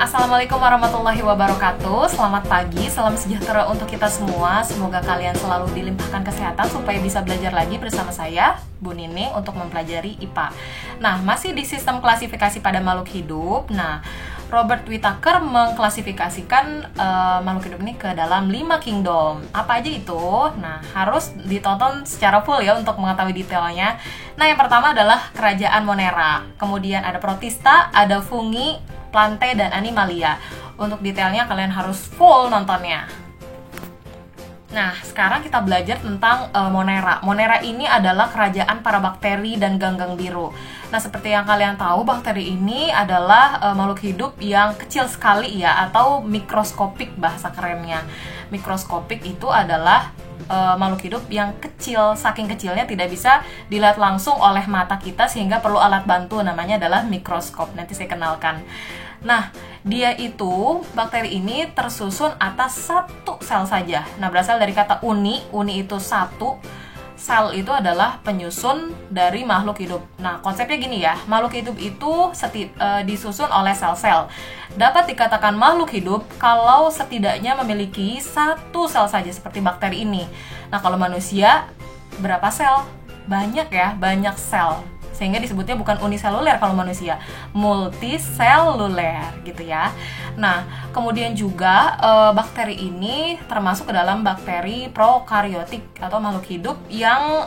Assalamualaikum warahmatullahi wabarakatuh. Selamat pagi, salam sejahtera untuk kita semua. Semoga kalian selalu dilimpahkan kesehatan supaya bisa belajar lagi bersama saya, Bu Nining, untuk mempelajari IPA. Nah, masih di sistem klasifikasi pada makhluk hidup. Nah, Robert Whittaker mengklasifikasikan makhluk hidup ini ke dalam 5 kingdom. Apa aja itu? Nah, harus ditonton secara full ya untuk mengetahui detailnya. Nah, yang pertama adalah kerajaan Monera. Kemudian ada Protista, ada Fungi, Plantae, dan Animalia. Untuk detailnya kalian harus full nontonnya. Nah, sekarang kita belajar tentang Monera. Monera ini adalah kerajaan para bakteri dan ganggang biru. Nah, seperti yang kalian tahu, bakteri ini adalah makhluk hidup yang kecil sekali ya, atau mikroskopik bahasa kerennya. Mikroskopik itu adalah makhluk hidup yang kecil, saking kecilnya tidak bisa dilihat langsung oleh mata kita sehingga perlu alat bantu, namanya adalah mikroskop. Nanti saya kenalkan. Nah, dia itu, bakteri ini tersusun atas satu sel saja. Nah, berasal dari kata uni itu satu. Sel itu adalah penyusun dari makhluk hidup. Nah, konsepnya gini ya, makhluk hidup itu disusun oleh sel-sel. Dapat dikatakan makhluk hidup kalau setidaknya memiliki satu sel saja seperti bakteri ini. Nah, kalau manusia berapa sel? Banyak ya, banyak sel. Sehingga disebutnya bukan uniseluler kalau manusia, multiseluler gitu ya. Nah, kemudian juga bakteri ini termasuk ke dalam bakteri prokaryotik atau makhluk hidup yang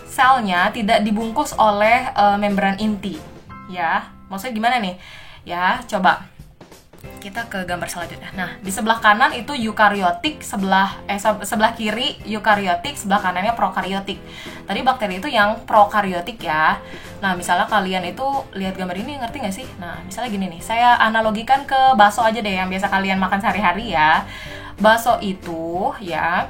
selnya tidak dibungkus oleh membran inti. Ya, maksudnya gimana nih? Ya, coba kita ke gambar selanjutnya. Nah, di sebelah kanan itu eukaryotik, sebelah kiri eukaryotik, sebelah kanannya prokaryotik. Tadi bakteri itu yang prokaryotik ya. Nah, misalnya kalian itu lihat gambar ini, ngerti nggak sih? Nah, misalnya gini nih, saya analogikan ke bakso aja deh yang biasa kalian makan sehari-hari ya. Bakso itu ya,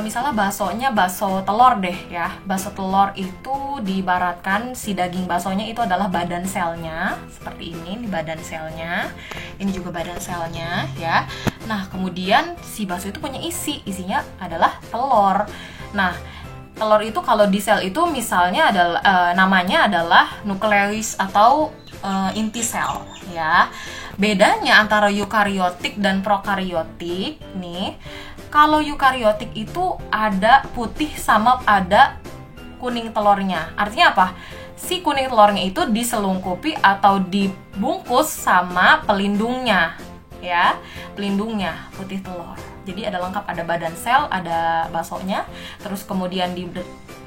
misalnya baksonya bakso telur deh ya. Bakso telur itu diibaratkan si daging baksonya itu adalah badan selnya, seperti ini badan selnya. Ini juga badan selnya ya. Nah, kemudian si bakso itu punya isinya adalah telur. Nah, telur itu kalau di sel itu misalnya adalah namanya adalah nukleus atau inti sel ya. Bedanya antara eukaryotik dan prokaryotik nih, kalau eukaryotik itu ada putih sama ada kuning telurnya. Artinya apa? Si kuning telurnya itu diselungkupi atau dibungkus sama pelindungnya ya, pelindungnya putih telur. Jadi ada lengkap, ada badan sel, ada baksonya, terus kemudian di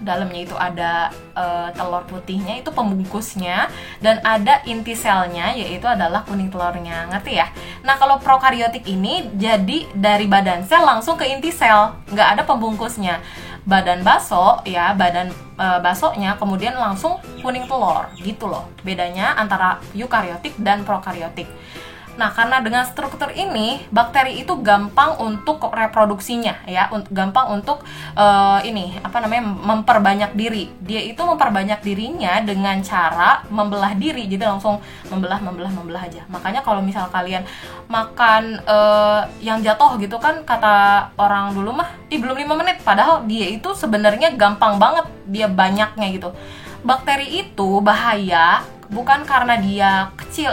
dalamnya itu ada telur putihnya, itu pembungkusnya, dan ada inti selnya, yaitu adalah kuning telurnya. Ngerti ya? Nah, kalau prokaryotik ini jadi dari badan sel langsung ke inti sel, nggak ada pembungkusnya. Badan bakso ya, badan baksonya kemudian langsung kuning telur, gitu loh. Bedanya antara eukaryotik dan prokaryotik. Nah, karena dengan struktur ini, bakteri itu gampang untuk reproduksinya ya, gampang untuk memperbanyak diri. Dia itu memperbanyak dirinya dengan cara membelah diri, jadi langsung membelah aja. Makanya kalau misal kalian makan yang jatuh gitu kan, kata orang dulu mah, belum 5 menit, padahal dia itu sebenarnya gampang banget, dia banyaknya gitu. Bakteri itu bahaya bukan karena dia kecil,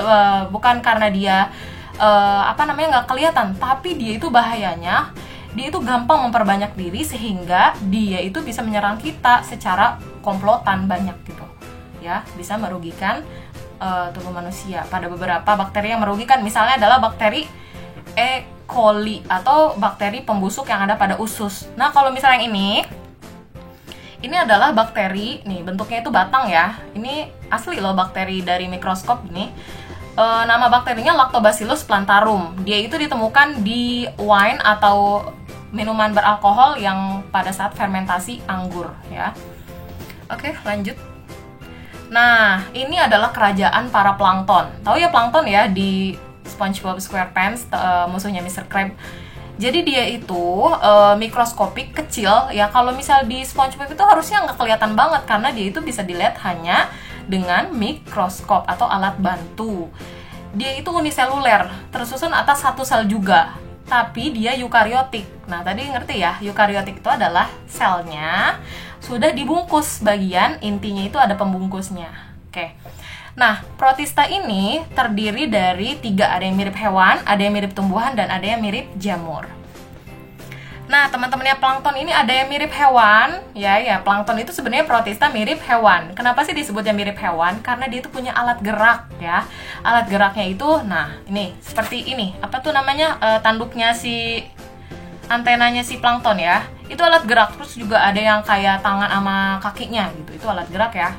bukan karena dia nggak kelihatan, tapi dia itu bahayanya, dia itu gampang memperbanyak diri sehingga dia itu bisa menyerang kita secara komplotan banyak gitu ya, bisa merugikan tubuh manusia. Pada beberapa bakteri yang merugikan misalnya adalah bakteri E. coli atau bakteri pembusuk yang ada pada usus. Nah, kalau misalnya yang ini adalah bakteri, nih bentuknya itu batang ya. Ini asli loh bakteri dari mikroskop ini. Nama bakterinya Lactobacillus plantarum. Dia itu ditemukan di wine atau minuman beralkohol yang pada saat fermentasi anggur ya. Oke, lanjut. Nah, ini adalah kerajaan para plankton. Tahu ya plankton ya, di SpongeBob SquarePants, musuhnya Mr. Krab. Jadi dia itu mikroskopik, kecil ya. Kalau misal di SpongeBob itu harusnya nggak kelihatan banget karena dia itu bisa dilihat hanya dengan mikroskop atau alat bantu. Dia itu uniseluler, tersusun atas satu sel juga, tapi dia eukaryotik. Nah, tadi ngerti ya, eukaryotik itu adalah selnya sudah dibungkus, bagian intinya itu ada pembungkusnya. Oke. Nah, protista ini terdiri dari 3, ada yang mirip hewan, ada yang mirip tumbuhan, dan ada yang mirip jamur. Nah, teman-temannya plankton ini ada yang mirip hewan, ya, plankton itu sebenarnya protista mirip hewan. Kenapa sih disebutnya mirip hewan? Karena dia itu punya alat gerak, ya. Alat geraknya itu, nah, ini seperti ini. Apa tuh namanya? Tanduknya si antenanya si plankton ya. Itu alat gerak. Terus juga ada yang kayak tangan sama kakinya gitu. Itu alat gerak ya.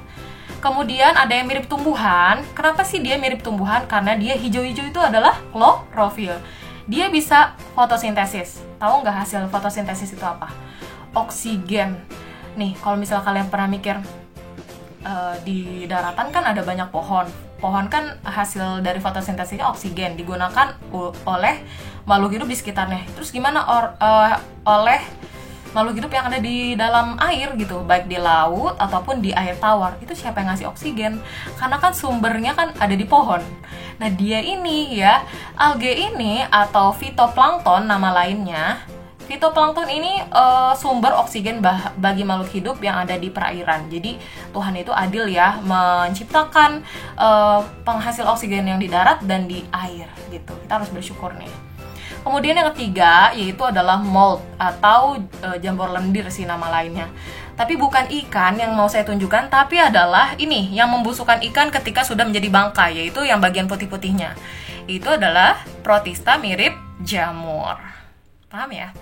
Kemudian ada yang mirip tumbuhan. Kenapa sih dia mirip tumbuhan? Karena dia hijau-hijau itu adalah klorofil. Dia bisa fotosintesis. Tahu nggak hasil fotosintesis itu apa? Oksigen. Nih, kalau misalnya kalian pernah mikir, di daratan kan ada banyak pohon. Pohon kan hasil dari fotosintesisnya oksigen, digunakan oleh makhluk hidup di sekitarnya. Terus gimana oleh makhluk hidup yang ada di dalam air gitu, baik di laut ataupun di air tawar? Itu siapa yang ngasih oksigen? Karena kan sumbernya kan ada di pohon. Nah, dia ini ya, alge ini atau fitoplankton nama lainnya. Fitoplankton ini sumber oksigen bagi makhluk hidup yang ada di perairan. Jadi Tuhan itu adil ya, menciptakan penghasil oksigen yang di darat dan di air gitu. Kita harus bersyukur nih. Kemudian yang ketiga yaitu adalah mold atau jamur lendir sih nama lainnya. Tapi bukan ikan yang mau saya tunjukkan, tapi adalah ini yang membusukkan ikan ketika sudah menjadi bangkai, yaitu yang bagian putih-putihnya. Itu adalah protista mirip jamur. Paham ya?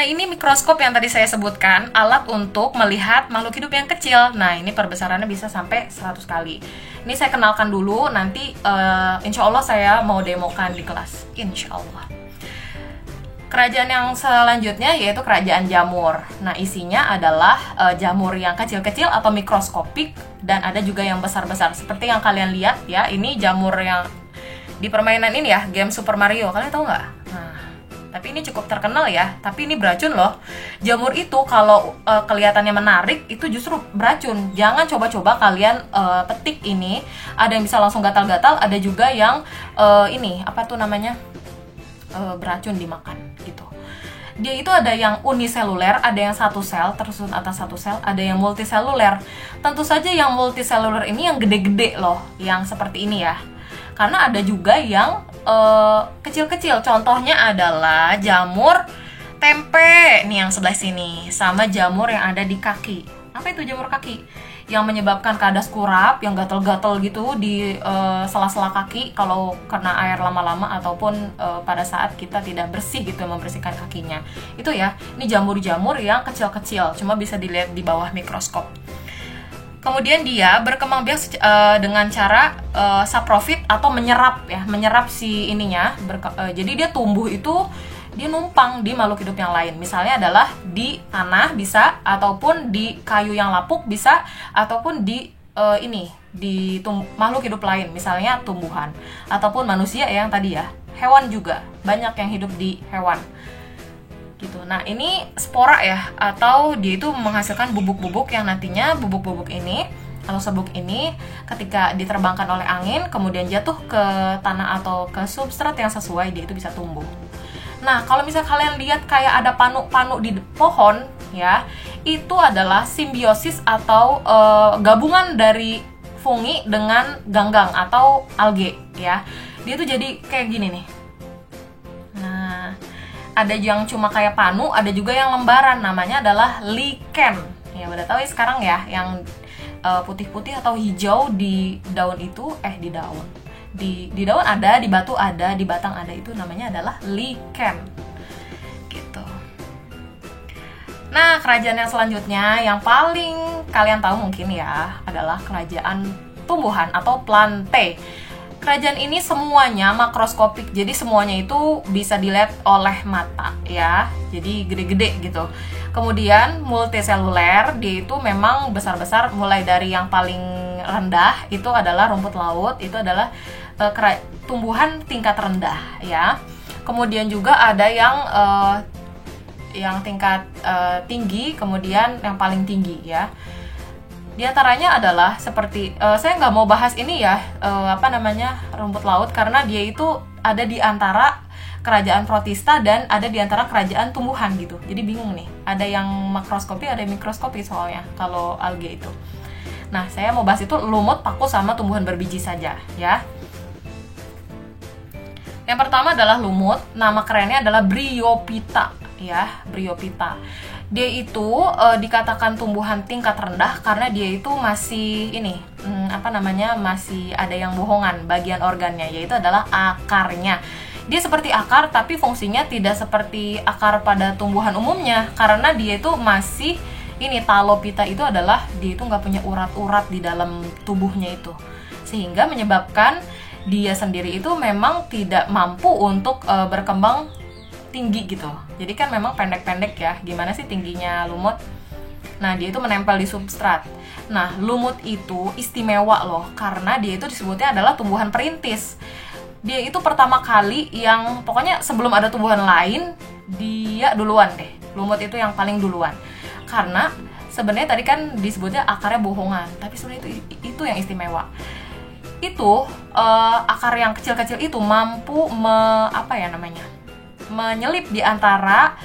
Nah, ini mikroskop yang tadi saya sebutkan, alat untuk melihat makhluk hidup yang kecil. Nah, ini perbesarannya bisa sampai 100 kali. Ini saya kenalkan dulu, nanti insya Allah saya mau demokan di kelas. Insya Allah. Kerajaan yang selanjutnya yaitu kerajaan jamur. Nah, isinya adalah jamur yang kecil-kecil atau mikroskopik, dan ada juga yang besar-besar. Seperti yang kalian lihat ya, ini jamur yang di permainan ini ya, game Super Mario. Kalian tahu nggak? Nah, tapi ini cukup terkenal ya. Tapi ini beracun loh. Jamur itu kalau kelihatannya menarik, itu justru beracun. Jangan coba-coba kalian petik ini. Ada yang bisa langsung gatal-gatal, ada juga yang ini apa tuh namanya? Beracun dimakan gitu. Dia itu ada yang uniseluler, ada yang satu sel tersusun atas satu sel, ada yang multiseluler. Tentu saja yang multiseluler ini yang gede-gede loh, yang seperti ini ya. Karena ada juga yang kecil-kecil. Contohnya adalah jamur tempe nih yang sebelah sini, sama jamur yang ada di kaki. Apa itu jamur kaki? Yang menyebabkan kadas kurap, yang gatel-gatel gitu di sela-sela kaki kalau kena air lama-lama ataupun pada saat kita tidak bersih gitu, membersihkan kakinya. Itu ya, ini jamur-jamur yang kecil-kecil, cuma bisa dilihat di bawah mikroskop. Kemudian dia berkembang biak dengan cara saprofit atau menyerap ya, menyerap si ininya. Jadi dia tumbuh itu dia numpang di makhluk hidup yang lain. Misalnya adalah di tanah bisa, ataupun di kayu yang lapuk bisa, ataupun di di makhluk hidup lain, misalnya tumbuhan ataupun manusia yang tadi ya. Hewan juga banyak yang hidup di hewan. Gitu. Nah, ini spora ya, atau dia itu menghasilkan bubuk-bubuk yang nantinya bubuk-bubuk ini atau sebuk ini ketika diterbangkan oleh angin kemudian jatuh ke tanah atau ke substrat yang sesuai, dia itu bisa tumbuh. Nah, kalau misalnya kalian lihat kayak ada panu-panu di pohon ya, itu adalah simbiosis atau gabungan dari fungi dengan ganggang atau alge ya. Dia tuh jadi kayak gini nih. Nah, ada yang cuma kayak panu, ada juga yang lembaran, namanya adalah lichen. Ya, udah tahu ya sekarang ya, yang putih-putih atau hijau di daun itu, di daun ada, di batu ada, di batang ada, itu namanya adalah lichen gitu. Nah, kerajaan yang selanjutnya yang paling kalian tahu mungkin ya adalah kerajaan tumbuhan atau plante. Kerajaan ini semuanya makroskopik, jadi semuanya itu bisa dilihat oleh mata ya, jadi gede-gede gitu. Kemudian multiseluler, dia itu memang besar-besar, mulai dari yang paling rendah itu adalah rumput laut, itu adalah tumbuhan tingkat rendah ya. Kemudian juga ada yang tingkat tinggi, kemudian yang paling tinggi ya. Di antaranya adalah seperti saya nggak mau bahas ini ya, rumput laut, karena dia itu ada di antara kerajaan protista dan ada di antara kerajaan tumbuhan gitu. Jadi bingung nih, ada yang makroskopi, ada yang mikroskopi soalnya kalau alge itu. Nah, saya mau bahas itu lumut, paku, sama tumbuhan berbiji saja ya. Yang pertama adalah lumut, nama kerennya adalah Bryophyta ya, Bryophyta. Dia itu dikatakan tumbuhan tingkat rendah karena dia itu masih masih ada yang bohongan bagian organnya, yaitu adalah akarnya. Dia seperti akar tapi fungsinya tidak seperti akar pada tumbuhan umumnya, karena dia itu masih Talophyta itu adalah dia itu nggak punya urat-urat di dalam tubuhnya itu, sehingga menyebabkan dia sendiri itu memang tidak mampu untuk berkembang tinggi gitu. Jadi kan memang pendek-pendek ya. Gimana sih tingginya lumut? Nah, dia itu menempel di substrat. Nah, lumut itu istimewa loh, karena dia itu disebutnya adalah tumbuhan perintis. Dia itu pertama kali yang, pokoknya sebelum ada tumbuhan lain, dia duluan deh. Lumut itu yang paling duluan. Karena sebenarnya tadi kan disebutnya akarnya bohongan, tapi sebenarnya itu yang istimewa. Itu akar yang kecil-kecil itu mampu menyelip di antara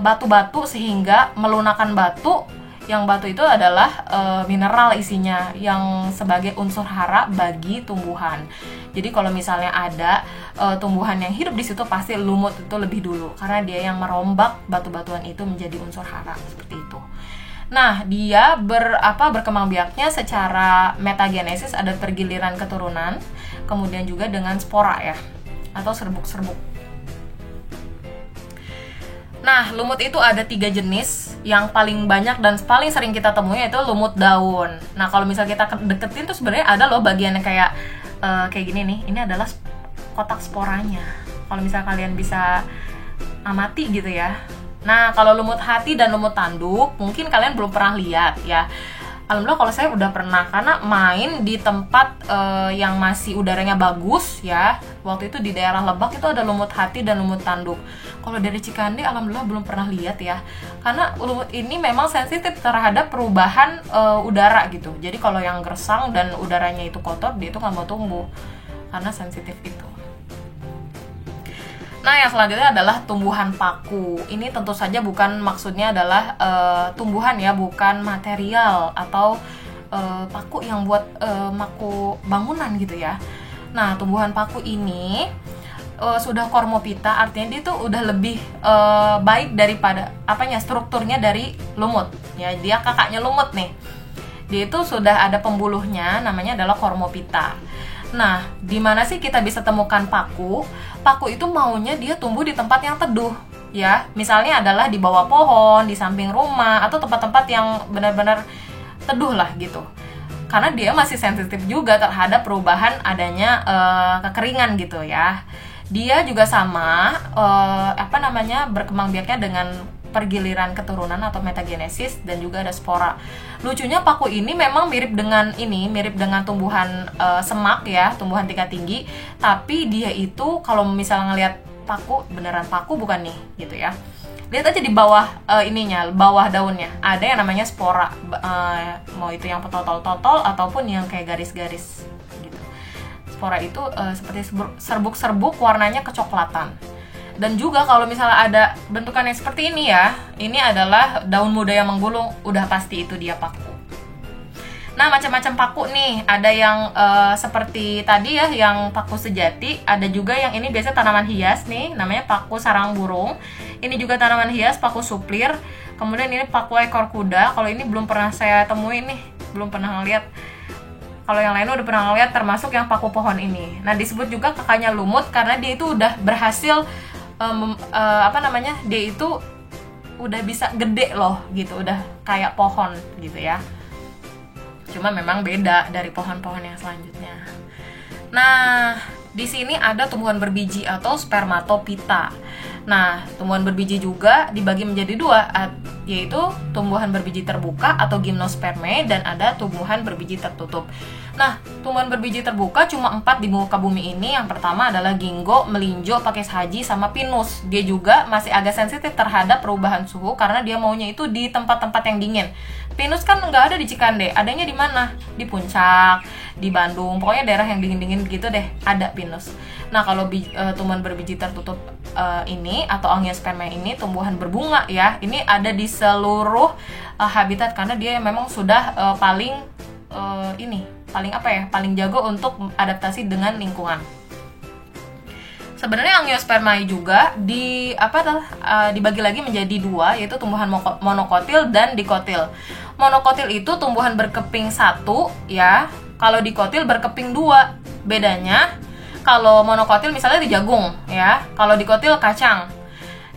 batu-batu sehingga melunakkan batu, yang batu itu adalah mineral isinya yang sebagai unsur hara bagi tumbuhan. Jadi kalau misalnya ada tumbuhan yang hidup di situ, pasti lumut itu lebih dulu karena dia yang merombak batu-batuan itu menjadi unsur hara, seperti itu. Nah, dia berkembang biaknya secara metagenesis, ada pergiliran keturunan, kemudian juga dengan spora ya, atau serbuk-serbuk. Nah, lumut itu ada 3 jenis, yang paling banyak dan paling sering kita temui yaitu lumut daun. Nah, kalau misalnya kita deketin tuh sebenarnya ada loh bagiannya kayak gini nih, ini adalah kotak sporanya. Kalau misalnya kalian bisa amati gitu ya. Nah, kalau lumut hati dan lumut tanduk mungkin kalian belum pernah lihat ya. Alhamdulillah kalau saya udah pernah, karena main di tempat yang masih udaranya bagus ya. Waktu itu di daerah Lebak itu ada lumut hati dan lumut tanduk. Kalau dari Cikande alhamdulillah belum pernah lihat ya. Karena lumut ini memang sensitif terhadap perubahan udara gitu. Jadi kalau yang gersang dan udaranya itu kotor, dia itu nggak mau tumbuh karena sensitif itu. Nah, yang selanjutnya adalah tumbuhan paku. Ini tentu saja bukan maksudnya adalah tumbuhan ya, bukan material atau paku yang buat paku bangunan gitu ya. Nah, tumbuhan paku ini sudah Cormophyta, artinya dia tuh udah lebih baik daripada strukturnya dari lumut. Ya, dia kakaknya lumut nih. Dia itu sudah ada pembuluhnya, namanya adalah Cormophyta. Nah, di mana sih kita bisa temukan paku? Paku itu maunya dia tumbuh di tempat yang teduh, ya. Misalnya adalah di bawah pohon, di samping rumah, atau tempat-tempat yang benar-benar teduh lah gitu. Karena dia masih sensitif juga terhadap perubahan adanya kekeringan gitu ya. Dia juga sama berkembang biaknya dengan pergiliran keturunan atau metagenesis, dan juga ada spora. Lucunya paku ini memang mirip dengan tumbuhan semak ya, tumbuhan tingkat tinggi, tapi dia itu kalau misalnya ngelihat paku, beneran paku bukan nih gitu ya. Lihat aja di bawah bawah daunnya ada yang namanya spora, mau itu yang totol-totol ataupun yang kayak garis-garis gitu. Spora itu seperti serbuk-serbuk, warnanya kecoklatan. Dan juga kalau misalnya ada bentukan yang seperti ini ya, ini adalah daun muda yang menggulung, udah pasti itu dia paku. Nah, macam-macam paku nih, ada yang seperti tadi ya, yang paku sejati, ada juga yang ini biasa tanaman hias nih, namanya paku sarang burung. Ini juga tanaman hias, paku suplir. Kemudian ini paku ekor kuda, kalau ini belum pernah saya temuin nih, belum pernah ngeliat. Kalau yang lain udah pernah ngeliat, termasuk yang paku pohon ini. Nah, disebut juga kakaknya lumut karena dia itu udah berhasil dia itu udah bisa gede loh gitu, udah kayak pohon gitu ya. Cuma memang beda dari pohon-pohon yang selanjutnya. Nah, di sini ada tumbuhan berbiji atau Spermatophyta. Nah, tumbuhan berbiji juga dibagi menjadi 2, yaitu tumbuhan berbiji terbuka atau gimnosperme, dan ada tumbuhan berbiji tertutup. Nah, tumbuhan berbiji terbuka cuma 4 di muka bumi ini. Yang pertama adalah ginkgo, melinjo, pakis haji, sama pinus. Dia juga masih agak sensitif terhadap perubahan suhu karena dia maunya itu di tempat-tempat yang dingin. Pinus kan nggak ada di Cikande, adanya di mana? Di Puncak, di Bandung, pokoknya daerah yang dingin-dingin gitu deh, ada pinus. Nah, kalau tumbuhan berbiji tertutup ini atau Angiospermae ini tumbuhan berbunga ya, ini ada di seluruh habitat karena dia memang sudah paling ini paling apa ya, paling jago untuk adaptasi dengan lingkungan. Sebenarnya Angiospermae juga dibagi lagi menjadi dua, yaitu tumbuhan monokotil dan dikotil. Monokotil itu tumbuhan berkeping satu ya, kalau dikotil berkeping dua. Bedanya kalau monokotil misalnya di jagung ya, kalau dikotil kacang.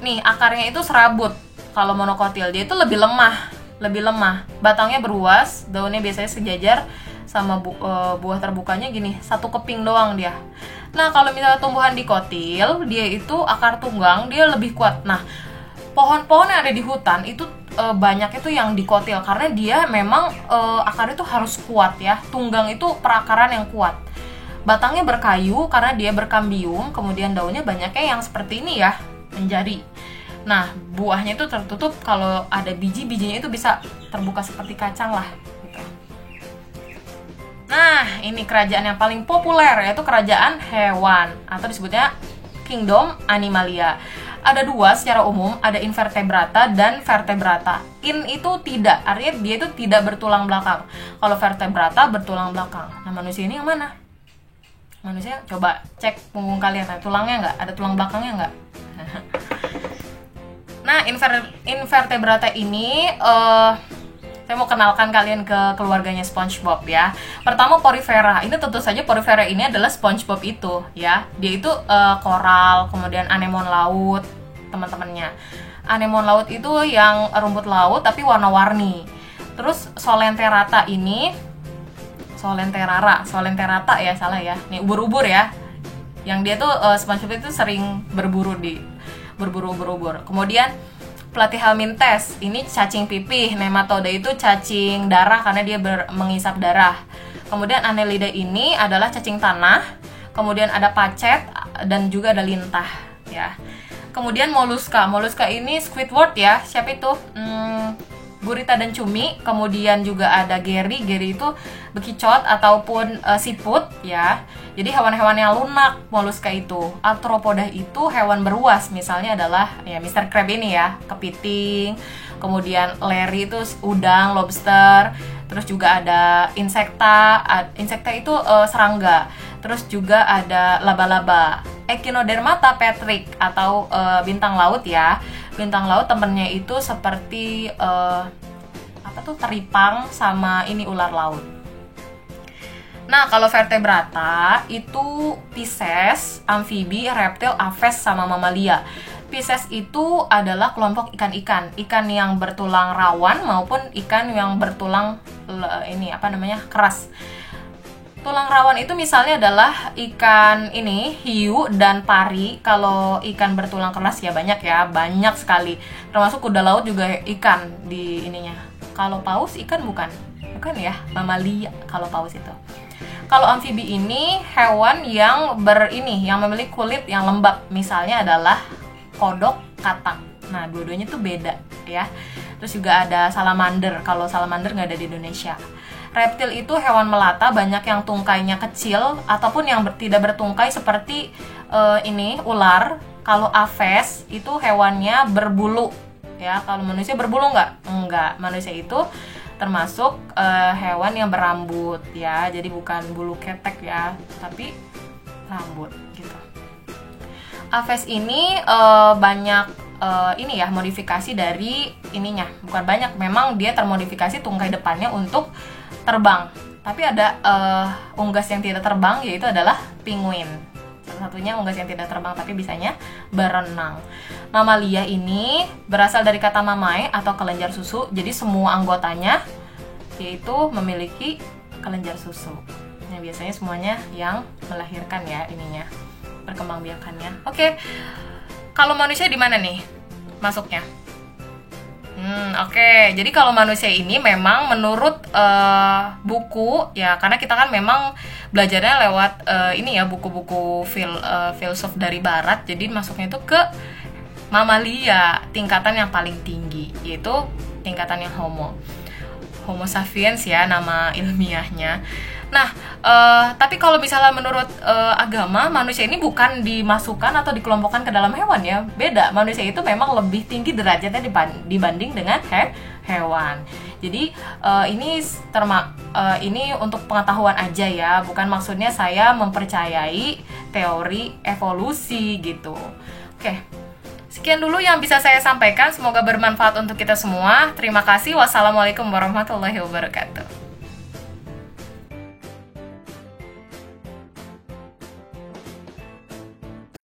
Nih akarnya itu serabut. Kalau monokotil dia itu lebih lemah. Batangnya beruas, daunnya biasanya sejajar sama buah terbukanya gini, satu keping doang dia. Nah kalau misalnya tumbuhan dikotil, dia itu akar tunggang, dia lebih kuat. Nah pohon-pohon yang ada di hutan itu banyak itu yang dikotil karena dia memang akarnya itu harus kuat ya. Tunggang itu perakaran yang kuat. Batangnya berkayu karena dia berkambium, kemudian daunnya banyaknya yang seperti ini ya, menjadi. Nah, buahnya itu tertutup, kalau ada biji-bijinya itu bisa terbuka seperti kacang lah. Gitu. Nah, ini kerajaan yang paling populer, yaitu kerajaan hewan, atau disebutnya Kingdom Animalia. Ada dua secara umum, ada invertebrata dan vertebrata. In itu tidak, artinya dia itu tidak bertulang belakang. Kalau vertebrata bertulang belakang. Nah, manusia ini yang mana? Manusia, coba cek punggung kalian, ada tulangnya nggak? Ada tulang belakangnya nggak? Nah, invertebrata ini saya mau kenalkan kalian ke keluarganya SpongeBob ya. Pertama Porifera. Ini tentu saja Porifera ini adalah SpongeBob itu ya. Dia itu koral, kemudian anemon laut, teman-temannya. Anemon laut itu yang rumput laut tapi warna-warni. Terus Solenterata ini Solenterata ya, salah ya. Nih ubur-ubur ya. Yang dia tuh SpongeBob itu sering berburu ubur-ubur. Kemudian Platyhelminthes, ini cacing pipih. Nematode itu cacing darah karena dia mengisap darah. Kemudian Annelida ini adalah cacing tanah. Kemudian ada pacet dan juga ada lintah ya. Kemudian Mollusca ini Squidward ya. Siapa itu? Gurita dan cumi. Kemudian juga ada Gary itu bekicot ataupun siput ya. Jadi hewan-hewan yang lunak Mollusca itu. Arthropoda itu hewan beruas, misalnya adalah ya Mr. Crab ini ya, kepiting. Kemudian Larry itu udang, lobster. Terus juga ada Insecta itu serangga. Terus juga ada laba-laba. Echinodermata Patrick atau bintang laut ya. Bintang laut temennya itu seperti teripang sama ini ular laut. Nah, kalau vertebrata itu Pisces, amfibi, reptil, aves, sama mamalia. Pisces itu adalah kelompok ikan-ikan yang bertulang rawan maupun ikan yang bertulang keras. Tulang rawan itu misalnya adalah ikan ini, hiu dan pari. Kalau ikan bertulang keras ya banyak sekali. Termasuk kuda laut juga ikan di ininya. Kalau paus ikan bukan ya, mamalia kalau paus itu. Kalau amfibi ini hewan yang memiliki kulit yang lembab, misalnya adalah kodok, katak. Nah, dua-duanya tuh beda ya. Terus juga ada salamander. Kalau salamander nggak ada di Indonesia. Reptil itu hewan melata, banyak yang tungkainya kecil ataupun yang tidak bertungkai seperti ular. Kalau aves itu hewannya berbulu ya. Kalau manusia berbulu nggak? Enggak. Manusia itu termasuk hewan yang berambut ya. Jadi bukan bulu ketek ya, tapi rambut gitu. Aves ini banyak modifikasi dari ininya. Bukan banyak, memang dia termodifikasi tungkai depannya untuk terbang. Tapi ada unggas yang tidak terbang, yaitu adalah penguin. Satu-satunya unggas yang tidak terbang tapi bisanya berenang. Mamalia ini berasal dari kata mamae atau kelenjar susu. Jadi semua anggotanya yaitu memiliki kelenjar susu. Nah, biasanya semuanya yang melahirkan ya ininya, perkembangbiakannya. Oke. Kalau manusia di mana nih masuknya? Oke. Jadi kalau manusia ini memang menurut buku ya, karena kita kan memang belajarnya lewat buku-buku filsuf dari barat. Jadi masuknya itu ke mamalia, tingkatan yang paling tinggi, yaitu tingkatan yang Homo sapiens ya nama ilmiahnya. Nah, tapi kalau misalnya menurut agama, manusia ini bukan dimasukkan atau dikelompokkan ke dalam hewan ya. Beda, manusia itu memang lebih tinggi derajatnya dibanding dengan hewan. Jadi ini untuk pengetahuan aja ya, bukan maksudnya saya mempercayai teori evolusi gitu. Oke. Sekian dulu yang bisa saya sampaikan, semoga bermanfaat untuk kita semua. Terima kasih. Wassalamualaikum warahmatullahi wabarakatuh.